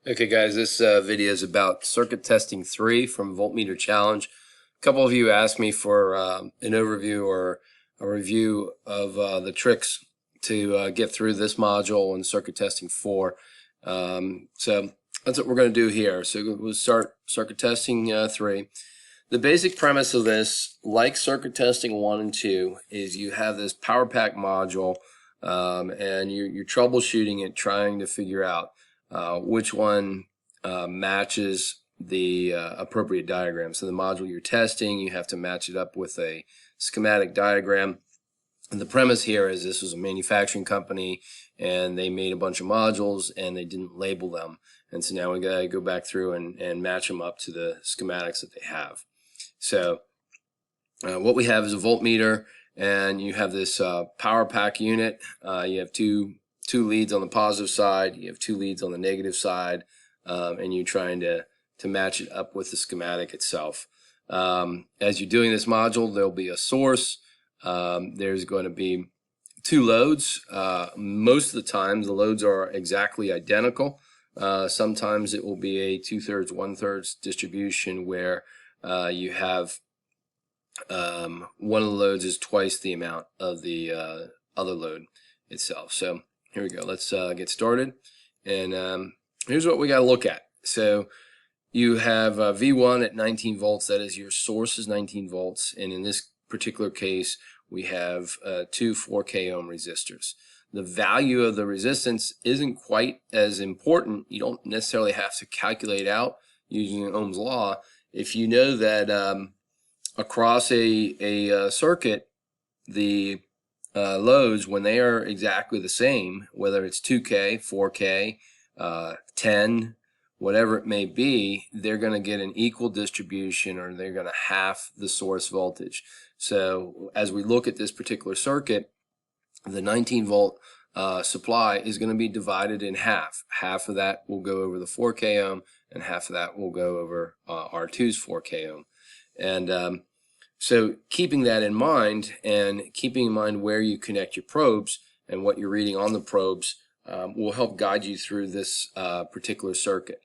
Okay guys, this video is about circuit testing 3 from Voltmeter Challenge. A couple of you asked me for an overview or a review of the tricks to get through this module in circuit testing 4. So that's what we're going to do here. So we'll start circuit testing 3. The basic premise of this, like circuit testing 1 and 2, is you have this power pack module and you're troubleshooting it, trying to figure out which one matches the appropriate diagram. So the module you're testing, you have to match it up with a schematic diagram. And the premise here is this was a manufacturing company and they made a bunch of modules and they didn't label them. And so now we got to go back through and match them up to the schematics that they have. So what we have is a voltmeter, and you have this power pack unit. You have two leads on the positive side, you have 2 leads on the negative side, and you're trying to match it up with the schematic itself. As you're doing this module, there'll be a source. There's going to be 2 loads. Most of the time the loads are exactly identical. Sometimes it will be a 2/3, 1/3 distribution where you have one of the loads is twice the amount of the other load itself. So here we go. Let's get started. And here's what we got to look at. So you have V1 at 19 volts. That is, your source is 19 volts. And in this particular case, we have 2 4K ohm resistors. The value of the resistance isn't quite as important. You don't necessarily have to calculate out using Ohm's law. If you know that across a circuit, the loads, when they are exactly the same, whether it's 2K, 4K, 10, whatever it may be, they're going to get an equal distribution, or they're going to half the source voltage. So as we look at this particular circuit, the 19 volt supply is going to be divided in half. Half of that will go over the 4K ohm, and half of that will go over R2's 4K ohm. And so keeping that in mind, and keeping in mind where you connect your probes and what you're reading on the probes, will help guide you through this particular circuit.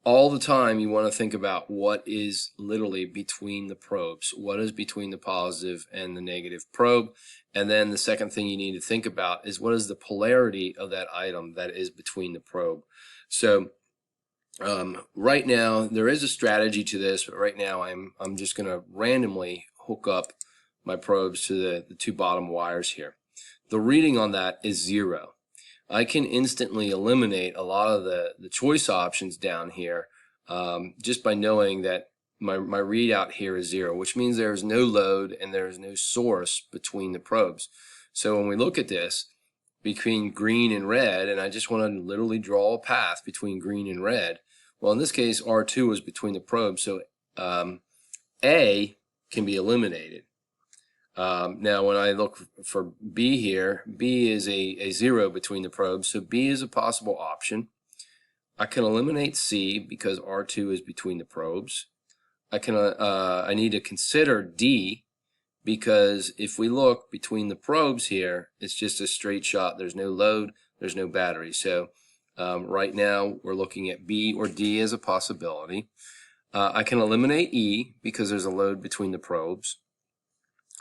All the time you want to think about what is literally between the probes. What is between the positive and the negative probe? And then the second thing you need to think about is what is the polarity of that item that is between the probe. So right now there is a strategy to this, but right now I'm just going to randomly hook up my probes to the 2 bottom wires here. The reading on that is 0. I can instantly eliminate a lot of the choice options down here just by knowing that my readout here is 0, which means there is no load and there is no source between the probes. So when we look at this between green and red, and I just want to literally draw a path between green and red, well, in this case R2 is between the probes, so A can be eliminated. Now when I look for B here, B is a 0 between the probes, so B is a possible option. I can eliminate C because R2 is between the probes. I need to consider D because if we look between the probes here, it's just a straight shot. There's no load, there's no battery. So right now we're looking at B or D as a possibility. I can eliminate E because there's a load between the probes.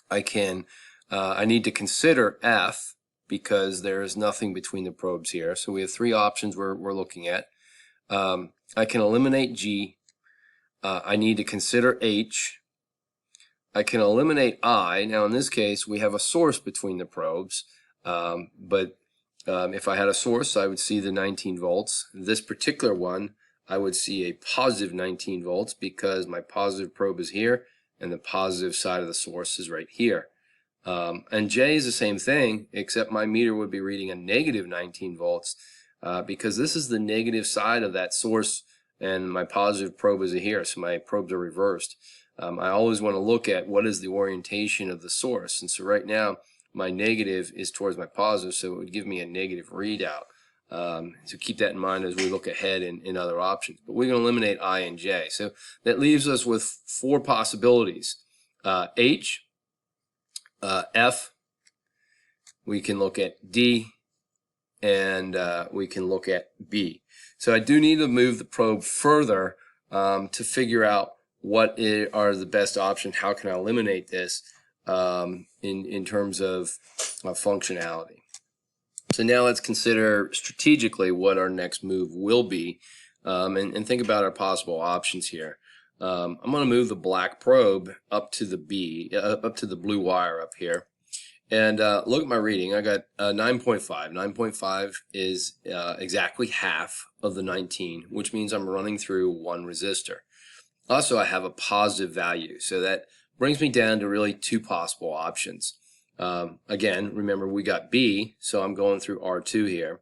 I need to consider F because there is nothing between the probes here. So we have 3 options we're looking at. I can eliminate G. I need to consider H. I can eliminate I. Now in this case we have a source between the probes, but if I had a source I would see the 19 volts. This particular one I would see a positive 19 volts because my positive probe is here and the positive side of the source is right here. And J is the same thing, except my meter would be reading a negative 19 volts because this is the negative side of that source and my positive probe is here, so my probes are reversed. I always want to look at what is the orientation of the source, and so right now my negative is towards my positive, so it would give me a negative readout. So keep that in mind as we look ahead in other options. But we're going to eliminate I and J. So that leaves us with 4 possibilities. H, F, we can look at D, and we can look at B. So I do need to move the probe further to figure out what are the best options. How can I eliminate this in terms of functionality? So now let's consider strategically what our next move will be, and think about our possible options here. I'm going to move the black probe up to the up to the blue wire up here. And look at my reading. I got 9.5. 9.5 is exactly half of the 19, which means I'm running through one resistor. Also, I have a positive value, so that brings me down to really two possible options. Again, remember we got B, so I'm going through R2 here.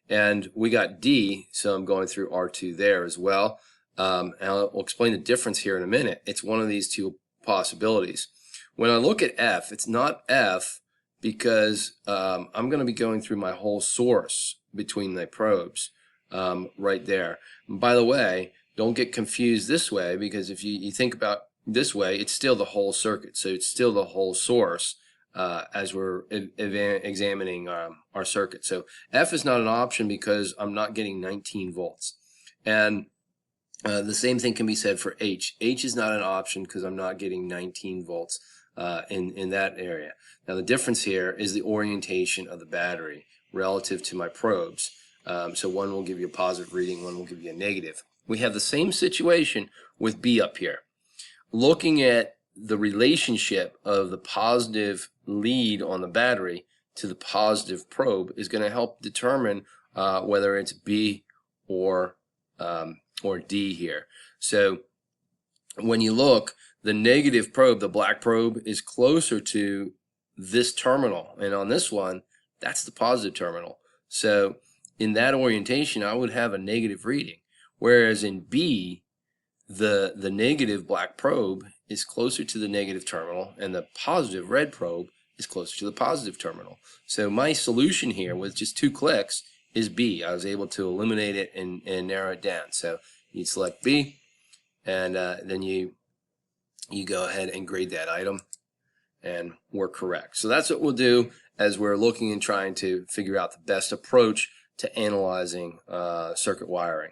And we got D, so I'm going through R2 there as well. And I'll explain the difference here in a minute. It's one of these two possibilities. When I look at F, it's not F because I'm going to be going through my whole source between the probes right there. And by the way, don't get confused this way, because if you think about this way, it's still the whole circuit. So it's still the whole source as we're examining our circuit. So F is not an option because I'm not getting 19 volts. And the same thing can be said for H. H is not an option because I'm not getting 19 volts in that area. Now the difference here is the orientation of the battery relative to my probes. So one will give you a positive reading, one will give you a negative. We have the same situation with B up here. Looking at the relationship of the positive lead on the battery to the positive probe is going to help determine whether it's B or D here. So when you look, the negative probe, the black probe, is closer to this terminal, and on this one, that's the positive terminal. So in that orientation, I would have a negative reading. Whereas in B, the negative black probe is closer to the negative terminal, and the positive red probe is closer to the positive terminal. So my solution here with just 2 clicks is B. I was able to eliminate it and narrow it down. So you select B, and then you go ahead and grade that item, and we're correct. So that's what we'll do as we're looking and trying to figure out the best approach to analyzing circuit wiring.